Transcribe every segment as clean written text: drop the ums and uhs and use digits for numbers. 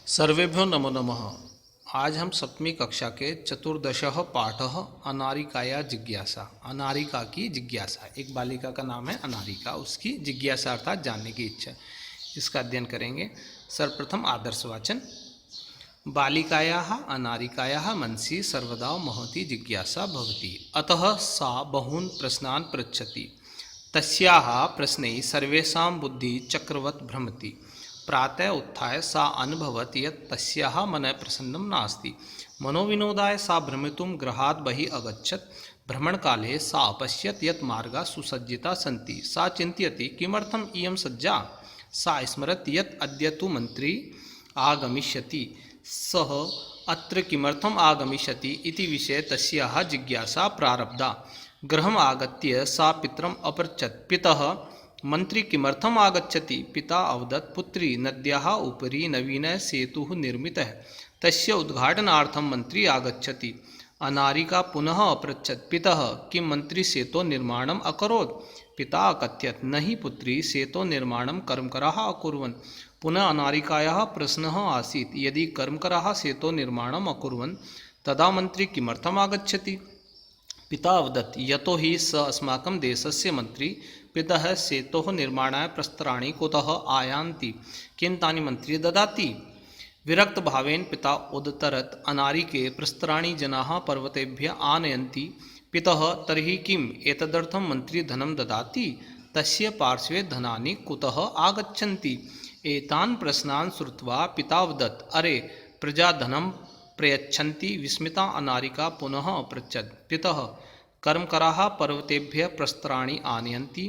सर्वेभ्यो नमो नमः। आज हम सप्तमी कक्षा के चतुर्दशः पाठः अनारिकाया जिज्ञासा, अनारिका की जिज्ञासा। एक बालिका का नाम है अनारिका, उसकी जिज्ञासा अर्थात जानने की इच्छा, इसका अध्ययन करेंगे। सर्वप्रथम आदर्शवाचन। बालिकायाः अनारिकायाः मनसि सर्वदा महती जिज्ञासा भवति, अतः सा बहून् प्रश्नान् पृच्छति। तस्याः प्रश्नैः सर्वेषां बुद्धिः चक्रवत् भ्रमति। प्रातः उत्थाय सा अनुभवत् यत् तस्याः मनः प्रसन्नं नास्ति। मनोविनोदाय सा भ्रमितुं गृहात् बहिः अगच्छत्। भ्रमणकाले सा अपश्यत् यत् मार्गाः सुसज्जिताः सन्ति। सा चिन्तयति किमर्थम् इयं सज्जा। सा स्मरति यत् अद्य तु मन्त्री आगमिष्यति, सः अत्र किमर्थम् आगमिष्यति इति विषये तस्याः जिज्ञासा प्रारब्धा। गृहम् आगत्य सा पितरम् अपृच्छत्, पितः मन्त्री किमर्थम् आगच्छति। पिता अवदत्, पुत्री नद्याः उपरि नवीनः सेतुः निर्मितः, तस्य उद्घाटनार्थं मन्त्री आगच्छति। अनारिका पुनः अपृच्छत्, पितः किं मन्त्री सेतोः निर्माणम् अकरोत्। पिता अकथयत्, न हि पुत्री, सेतोः निर्माणं कर्मकराः अकुर्वन्। पुनः अनारिकायाः प्रश्नः आसीत्, यदि कर्मकराः सेतोः निर्माणम् अकुर्वन् तदा मन्त्री किमर्थम् आगच्छति। पिता अवदत्, यतो हि स अस्माकं देशस्य मन्त्री। पितः सेतोः निर्माणाय प्रस्तराणि कुतः आयान्ति, किं तानि मन्त्री ददाति। विरक्तभावेन पिता उदतरत्, अनारिके प्रस्तराणि जनाः पर्वतेभ्यः आनयन्ति। पितः तर्हि किम् एतदर्थं मन्त्री धनं ददाति, तस्य पार्श्वे धनानि कुतः आगच्छन्ति। एतान् प्रश्नान् श्रुत्वा पिता वदत्, अरे प्रजा धनं प्रयच्छन्ति। विस्मिता अनारिका पुनः अपृच्छत्, पितः कर्मकराः पर्वतेभ्यः प्रस्तराणि आनयन्ति,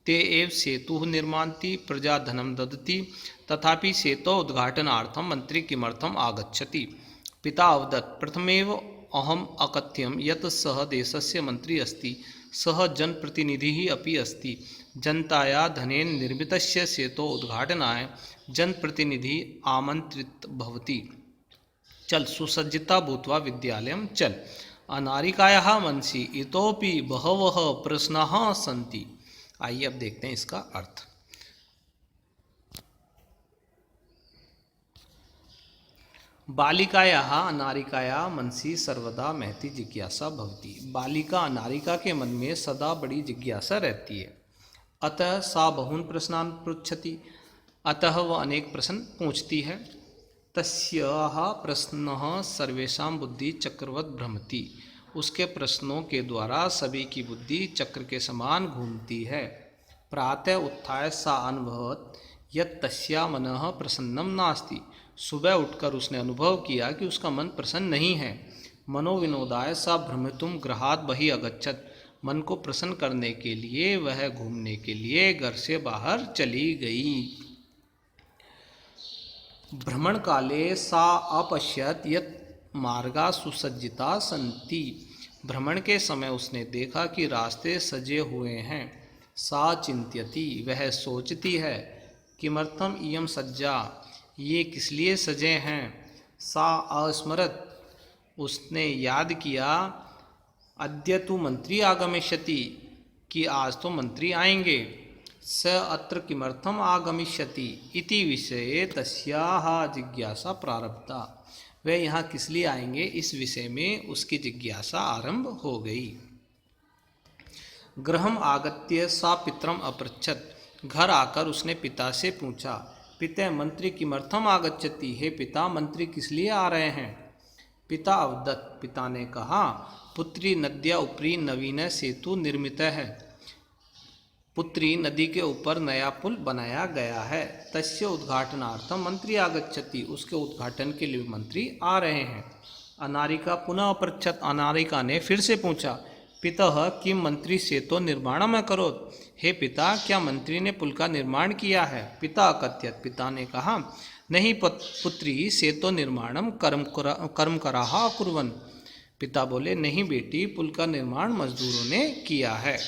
ते एव सेतुः निर्मान्ति, प्रजा धनं ददति, तथापि सेतोः उद्घाटनार्थं मन्त्री किमर्थम् आगच्छति। पिता अवदत्, प्रथमेव अहम् अकथयं यत् सः देशस्य मन्त्री अस्ति, सः जनप्रतिनिधिः अपि अस्ति। जनताया धनेन निर्मितस्य सेतोः उद्घाटनाय जनप्रतिनिधिः आमन्त्रितः भवति। चल सुसज्जिता भूत्वा विद्यालयं चल। अनारिकायाः मनसि इतोपि बहवः प्रश्नाः सन्ति। आइए अब देखते हैं इसका अर्थ। बालिकायाः अनारिकायाः मनसि सर्वदा महती जिज्ञासा भवति। बालिका अनारिका के मन में सदा बड़ी जिज्ञासा रहती है। अतः सा बहून् प्रश्नान् पृच्छति, अतः वह अनेक प्रश्न पूछती है। तस्याः प्रश्नः सर्वेषां बुद्धि चक्रवत् भ्रमति। उसके प्रश्नों के द्वारा सभी की बुद्धि चक्र के समान घूमती है। प्रातः उत्थाय सा अनुभवत् यत् तस्या मनः प्रसन्नं नास्ति। सुबह उठकर उसने अनुभव किया कि उसका मन प्रसन्न नहीं है। मनोविनोदाय सा भ्रमितुं गृहात् बहिः अगच्छत्। मन को प्रसन्न करने के लिए वह घूमने के लिए घर से बाहर चली गई। भ्रमण काले सा अपश्यत् यत् मार्गा सुसज्जिता सन्ति। भ्रमण के समय उसने देखा कि रास्ते सजे हुए हैं। सा चिंत्यति, वह सोचती है, किमर्थम इयं सज्जा, ये किस लिए सजे हैं। सा अस्मरत्, उसने याद किया, अद्य तु मंत्री आगमिष्यति, कि आज तो मंत्री आएंगे। स अत्र किमर्थम् आगमिष्यति इति विषये तस्याः जिज्ञासा प्रारब्धा। वे यहाँ किस लिए आएंगे, इस विषय में उसकी जिज्ञासा आरंभ हो गई। गृहम् आगत्य सा पितरम् अपृच्छत्। घर आकर उसने पिता से पूछा, पिता मंत्री किमर्थम् आगच्छति, हे पिता मंत्री किस लिए आ रहे हैं। पिता अवदत्, पिता ने कहा, पुत्री नद्या उपरि नवीन सेतु निर्मित है। पुत्री नदी के ऊपर नया पुल बनाया गया है। तस्य उद्घाटनार्थम मंत्री आगच्छति, उसके उद्घाटन के लिए मंत्री आ रहे हैं। अनारिका पुनः अपृच्छत्। अनारिका ने फिर से पूछा, पितः किं मंत्री सेतो निर्माणम् अकरोत्, हे पिता क्या मंत्री ने पुल का निर्माण किया है। पिता अकथयत्, पिता ने कहा, नहीं पुत्री, सेतो निर्माणं कर्मकराः अकुर्वन्। पिता बोले, नहीं बेटी, पुल का निर्माण मजदूरों ने किया है।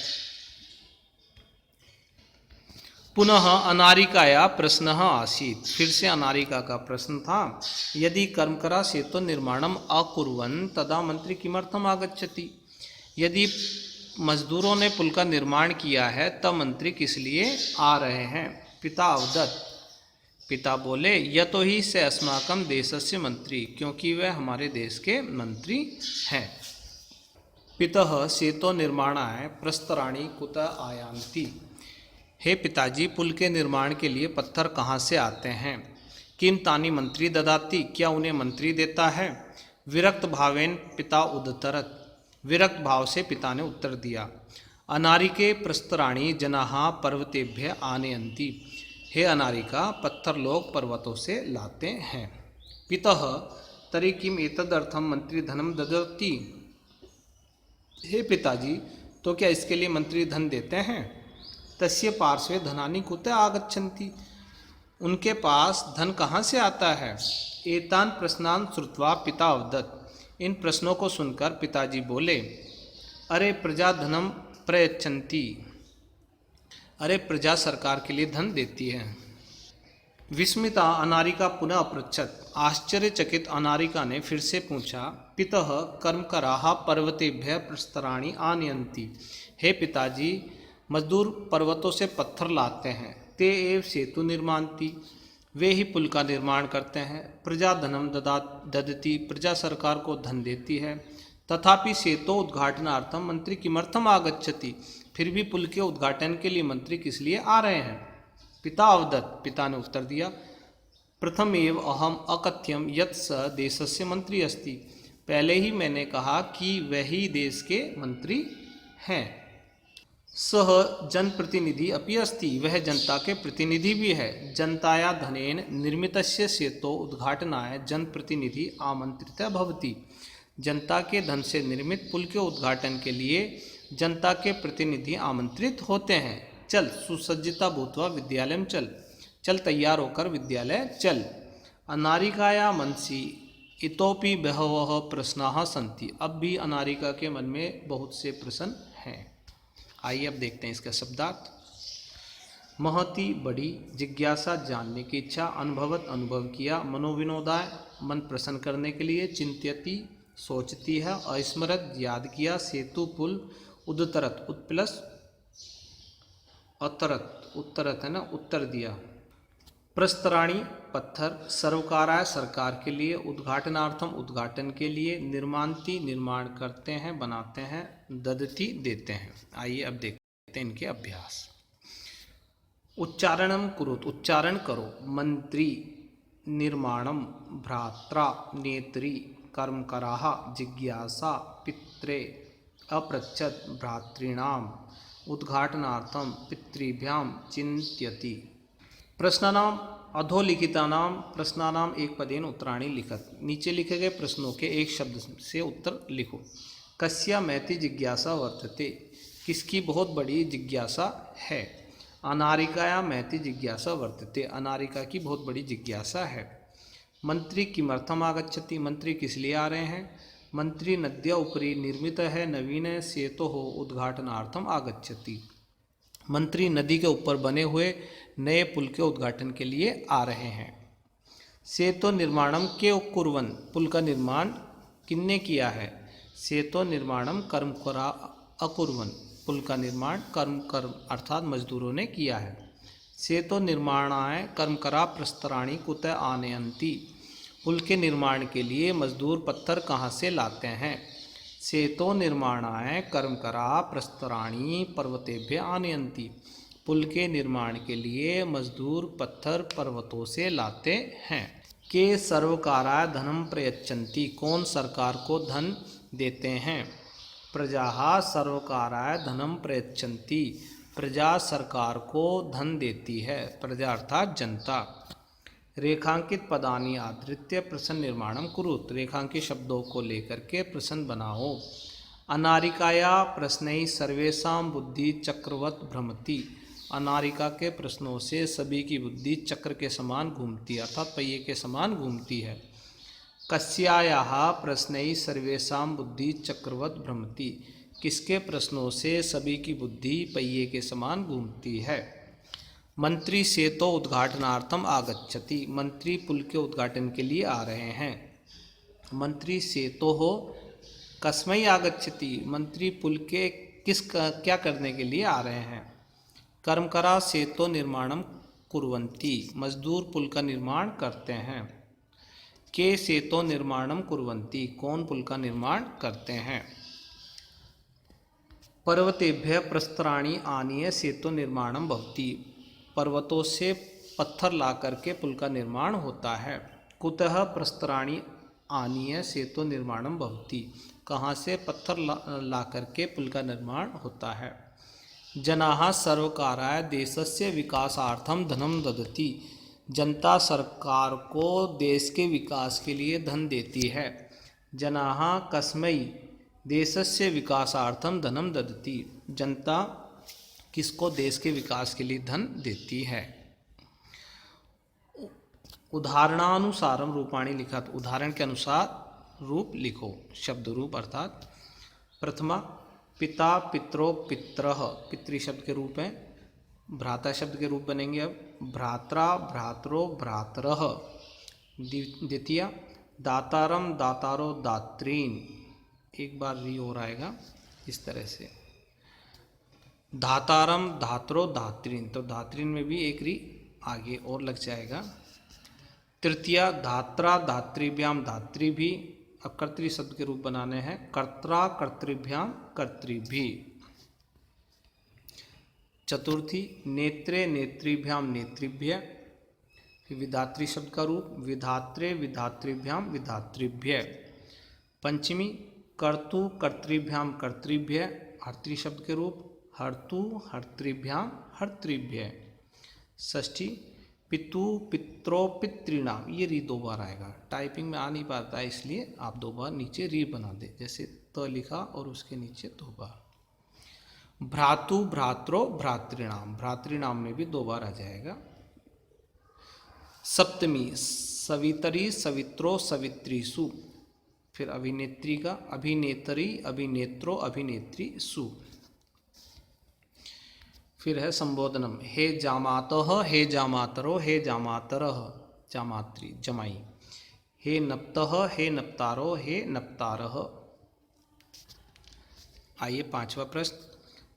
पुनः अनारिकाया प्रश्न आसीत्। फिर से अनारिका का प्रश्न था, यदि कर्मकरा सेतु निर्माणम अकुर्वन् तदा मंत्री किमर्थम आगच्छति। यदि मजदूरों ने पुल का निर्माण किया है तब मंत्री किस लिए आ रहे हैं। पिता अवदत्, पिता बोले यतो ही से अस्माकं देशस्य मंत्री, क्योंकि वह हमारे देश के मंत्री हैं। पितः सेतो निर्माणाय प्रस्तराणि कुतः आयान्ति। हे पिताजी, पुल के निर्माण के लिए पत्थर कहाँ से आते हैं? किम तानि मंत्री ददाति, क्या उन्हें मंत्री देता है? विरक्त भावेन पिता उद्धरत, विरक्त भाव से पिता ने उत्तर दिया। अनारिके प्रस्तराणि जनाः पर्वतेभ्य आनयन्ति। हे अनारिका, पत्थर लोग पर्वतों से लाते हैं। पितः तर्हि किम एतदर्थं मंत्री धनम ददति। हे पिताजी, तो क्या इसके लिए मंत्री धन देते हैं? तस्य पार्श्वे धनानि कुतः आगच्छन्ति, उनके पास धन कहाँ से आता है? एतान प्रश्नान श्रुत्वा पिता अवदत्, इन प्रश्नों को सुनकर पिताजी बोले, अरे प्रजा धनम प्रयच्छन्ति, अरे प्रजा सरकार के लिए धन देती है। विस्मिता अनारिका पुनः अपृच्छत, आश्चर्यचकित अनारिका ने फिर से पूछा। पितः कर्मकराः पर्वतेभ्यः प्रस्तराणि आनयन्ति। हे पिताजी, मजदूर पर्वतों से पत्थर लाते हैं। ते एव सेतु निर्मान्ति, वे ही पुल का निर्माण करते हैं। प्रजा धनम ददति, प्रजा सरकार को धन देती है। तथापि सेतो उद्घाटनार्थम मंत्री किमर्थम आगच्छति, फिर भी पुल के उद्घाटन के लिए मंत्री किस लिए आ रहे हैं? पिता अवदत्, पिता ने उत्तर दिया, प्रथमेव अहम अकथ्यम यत् स देशस्य मंत्री अस्ति, पहले ही मैंने कहा कि वही देश के मंत्री हैं। सह जनप्रतिनिधि अपि अस्ति, वह जनता के प्रतिनिधि भी है। जनताया धनेन निर्मितस्य सेतो उद्घाटनाय जनप्रतिनिधि आमंत्रितः भवति, जनता के धन से निर्मित पुल के उद्घाटन के लिए जनता के प्रतिनिधि आमंत्रित होते हैं। चल सुसज्जिता भूत्वा विद्यालयम चल, चल तैयार होकर विद्यालय चल। अनारिकाया मनसि इतोपि बहवः प्रश्नाः सन्ति, अब भी अनारिका के मन में बहुत से प्रश्न हैं। आइए अब देखते हैं इसका शब्दार्थ। महती बड़ी जिज्ञासा, जानने की इच्छा, अनुभवत अनुभव किया, मनोविनोदाय मन प्रसन्न करने के लिए, चिंत्यति सोचती है, अस्मरत याद किया, सेतु पुल, उद्धरत उत प्लस अतरत उत्तरत है ना, उत्तर दिया, प्रस्तराणी पत्थर, सर्वकाराय सरकार के लिए, उद्घाटनार्थम उद्घाटन के लिए, निर्मांति निर्माण करते हैं बनाते हैं, ददति देते हैं। आइए अब देखते हैं इनके अभ्यास। उच्चारणम कुरुत, उच्चारण करो। मंत्री, निर्माणम, भ्रात्रा, नेत्री, कर्मकराः, जिज्ञासा, पित्रे, अपृच्छत, भ्रातॄणाम, उद्घाटनार्थम, पितृभ्याम, चिंत्यति। प्रश्नानाम अधोलिखितानाम प्रश्नानाम एक पदेन उत्तराणि लिखत, नीचे लिखे गए प्रश्नों के एक शब्द से उत्तर लिखो। कस्या महती जिज्ञासा वर्तते, किसकी बहुत बड़ी जिज्ञासा है। अनारिकाया महती जिज्ञासा वर्तते, अनारिका की बहुत बड़ी जिज्ञासा है। मंत्री किमर्थम आगच्छति, मंत्री किस लिए आ रहे हैं। मंत्री नद्या उपरि निर्मित है नवीन सेतु हो उद्घाटनार्थम आगच्छति, मंत्री नदी के ऊपर बने हुए नए पुल के उद्घाटन के लिए आ रहे हैं। सेतु निर्माणम के कुर्वन्, पुल का निर्माण किन्ने किया है। सेतु निर्माणम कर्मकरा अकुर्वन्, पुल का निर्माण कर्म अर्थात मजदूरों ने किया है। सेतु निर्माणाय कर्मकरा प्रस्तराणि कुतः आनयन्ति, पुल के निर्माण के लिए मजदूर पत्थर कहाँ से लाते हैं। सेतो निर्माणाय कर्मकरा प्रस्तराणि पर्वतेभ्य आनयन्ति, पुल के निर्माण के लिए मजदूर पत्थर पर्वतों से लाते हैं। के सर्वकाराय धनम प्रयच्छन्ति, कौन सरकार को धन देते हैं। प्रजा सर्वकाराय धनम प्रयच्छन्ति, प्रजा सरकार को धन देती है, प्रजा अर्थात जनता। रेखांकित पदानि आधृत्य प्रश्न निर्माणम कुरुत, रेखांकित शब्दों को लेकर के प्रश्न बनाओ। अनारिकाया प्रश्नैः सर्वेषां बुद्धि चक्रवत भ्रमति, अनारिका के प्रश्नों से सभी की बुद्धि चक्र के समान घूमती है अर्थात पहिए के समान घूमती है। कस्यायाः प्रश्नैः सर्वेषां बुद्धि चक्रवत भ्रमति, किसके प्रश्नों से सभी की बुद्धि पहिए के समान घूमती है। मंत्री सेतो उद्घाटनार्थम आगच्छति, मंत्री पुल के उद्घाटन के लिए आ रहे हैं। मंत्री सेतो हो कस्मै आगच्छति, मंत्री पुल के क्या करने के लिए आ रहे हैं। कर्मकरा सेतो निर्माणम कुर्वन्ति, मजदूर पुल का निर्माण करते हैं। के सेतो निर्माणम कुर्वन्ति, कौन पुल का निर्माण करते हैं। पर्वतेभ्य प्रस्तराणि आनीय सेतु निर्माणम भवति, पर्वतों से पत्थर ला करके पुल का निर्माण होता है। कुतः प्रस्तराणि आनीय सेतु निर्माणम भवति, कहाँ से पत्थर ला करके पुल का निर्माण होता है। जनाः सर्वकाराय देशस्य विकासार्थम धनम ददति, जनता सरकार को देश के विकास के लिए धन देती है। जनाः कस्मै देशस्य विकासार्थम धनम ददति, जनता किसको देश के विकास के लिए धन देती है। उदाहरणानुसारम रूपाणि लिखा, तो उदाहरण के अनुसार रूप लिखो। शब्द रूप अर्थात प्रथमा पिता पित्रो पित्रः, पितृ शब्द के रूप हैं, भ्राता शब्द के रूप बनेंगे अब भ्रात्रा भ्रातरो भ्रातरः। द्वितीय दातारम दातारो दात्रीन, एक बार री हो आएगा इस तरह से, धातारम धात्रो धात्रीन, तो धात्रीन में भी एक री आगे और लग जाएगा। तृतीय धात्रा धात्रीभ्याम धात्रीभी, अब कर्तृ शब्द के रूप बनाने हैं, कर्त्रा कर्तृभ्याम कर्तृभी। चतुर्थी नेत्रे नेत्रीभ्याम नेत्रीभ्य, विधात्री शब्द का रूप विधात्रे विधात्रीभ्याम विधात्रीभ्य। पंचमी कर्तु कर्तृभ्याम कर्तृभ्य, हर्तृ शब्द के रूप हर्तु हर्तृभ्याम हर्तृभ्य। षष्ठी पितु पित्रो पितृणाम, ये री दो बार आएगा, टाइपिंग में आ नहीं पाता है इसलिए आप दो बार नीचे री बना दे, जैसे त लिखा और उसके नीचे दो बार। भ्रातु भ्रात्रो भ्रातृणाम, भ्रातृणाम में भी दो बार आ जाएगा। सप्तमी सवितरी सवित्रो सवित्रीसु, फिर अभिनेत्री का अभिनेत्री अभिनेत्रो अभिनेत्री सु। फिर है संबोधनम, हे जामातः हे जामातरो हे जामातरः, जामात्री जमाई। हे नप्तः हे नप्तारो हे नप्तारः। आइए पांचवा प्रश्न,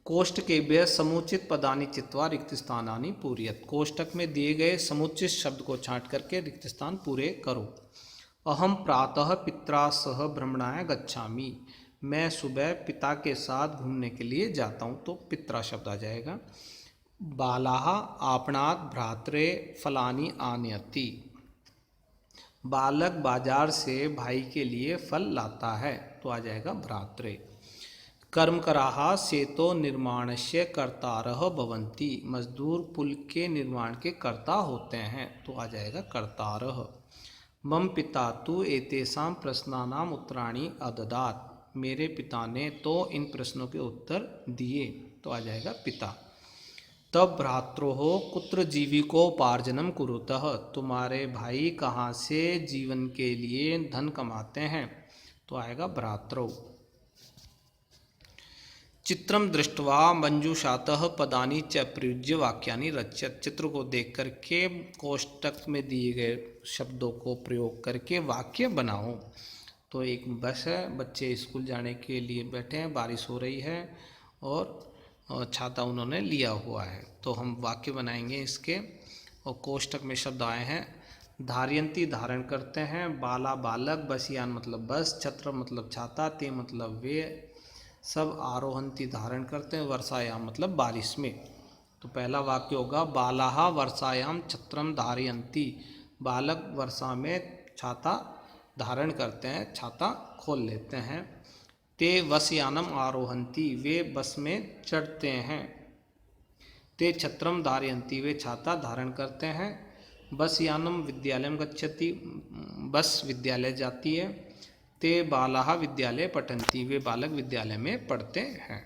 कोष्टकेभ्यः समुचित पदानि चित्वा रिक्त स्थानानि पूरयत, कोष्टक में दिए गए समुचित शब्द को छांट करके रिक्त स्थान पूरे करो। अहम प्रातः पित्रा सह भ्रमणाय गच्छामि, मैं सुबह पिता के साथ घूमने के लिए जाता हूँ, तो पित्रा शब्द आ जाएगा। बालाः आपणात् भ्रात्रे फलानि आनयति, बालक बाजार से भाई के लिए फल लाता है, तो आ जाएगा भ्रात्रे। कर्मकराः सेतो निर्माणस्य कर्तारः भवन्ति, मजदूर पुल के निर्माण के कर्ता होते हैं, तो आ जाएगा कर्तारः। मम पिता तु एतेषां प्रश्नानाम् उत्तराणि अददात्, मेरे पिता ने तो इन प्रश्नों के उत्तर दिए, तो आ जाएगा पिता। तब भ्रात्रोः कुत्र जीविकोपार्जनम कुरुतः, तुम्हारे भाई कहाँ से जीवन के लिए धन कमाते हैं, तो आएगा भ्रात्रो। चित्रम दृष्ट्वा मंजूषातः पदानि च प्रयुज्य वाक्यानि रचयत, चित्र को देख करके कोष्टक में दिए गए शब्दों को प्रयोग करके वाक्य बनाओ। तो एक बस है, बच्चे स्कूल जाने के लिए बैठे हैं, बारिश हो रही है और छाता उन्होंने लिया हुआ है, तो हम वाक्य बनाएंगे इसके। और कोष्टक में शब्द आए हैं, धारयंती धारण करते हैं, बाला बालक, बसयान मतलब बस, छत्र मतलब छाता, ते मतलब वे सब, आरोहंती धारण करते हैं, वर्षायाम मतलब बारिश में। तो पहला वाक्य होगा बालाः वर्षायाम छत्रम धारयन्ति, बालक वर्षा में छाता धारण करते हैं, छाता खोल लेते हैं। ते वसयानम आरोहन्ति, वे बस में चढ़ते हैं। ते छत्रम धारयन्ति, वे छाता धारण करते हैं। बसयानम विद्यालयम गच्छति, बस विद्यालय जाती है। ते बालाः विद्यालये पठन्ति, वे बालक विद्यालय में पढ़ते हैं।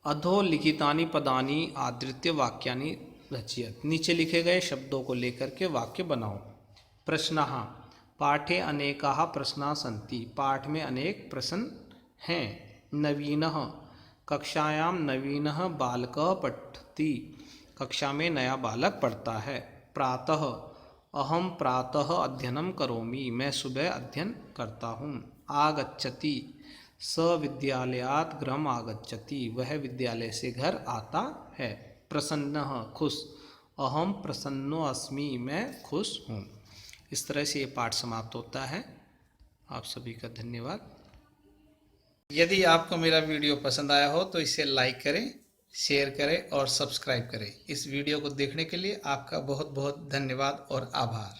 अधो लिखितानि पदानि आधृत्य वाक्यानि रचयत, नीचे लिखे गए शब्दों को लेकर के वाक्य बनाओ। प्रश्नः पाठे अनेकाः प्रश्नाः सन्ति, पाठ में अनेक प्रश्न हैं। नवीनः कक्षायां नवीनः बालकः पठति, कक्षा में नया बालक पढ़ता है। प्रातः अहम प्रातः अध्ययनम करोमि, मैं सुबह अध्ययन करता हूँ। आगच्छति स विद्यालयात् गृहम् आगच्छति, वह विद्यालय से घर आता है। प्रसन्नः खुश, अहम प्रसन्नो अस्मि, मैं खुश हूँ। इस तरह से ये पाठ समाप्त होता है। आप सभी का धन्यवाद। यदि आपको मेरा वीडियो पसंद आया हो तो इसे लाइक करें, शेयर करें और सब्सक्राइब करें। इस वीडियो को देखने के लिए आपका बहुत बहुत धन्यवाद और आभार।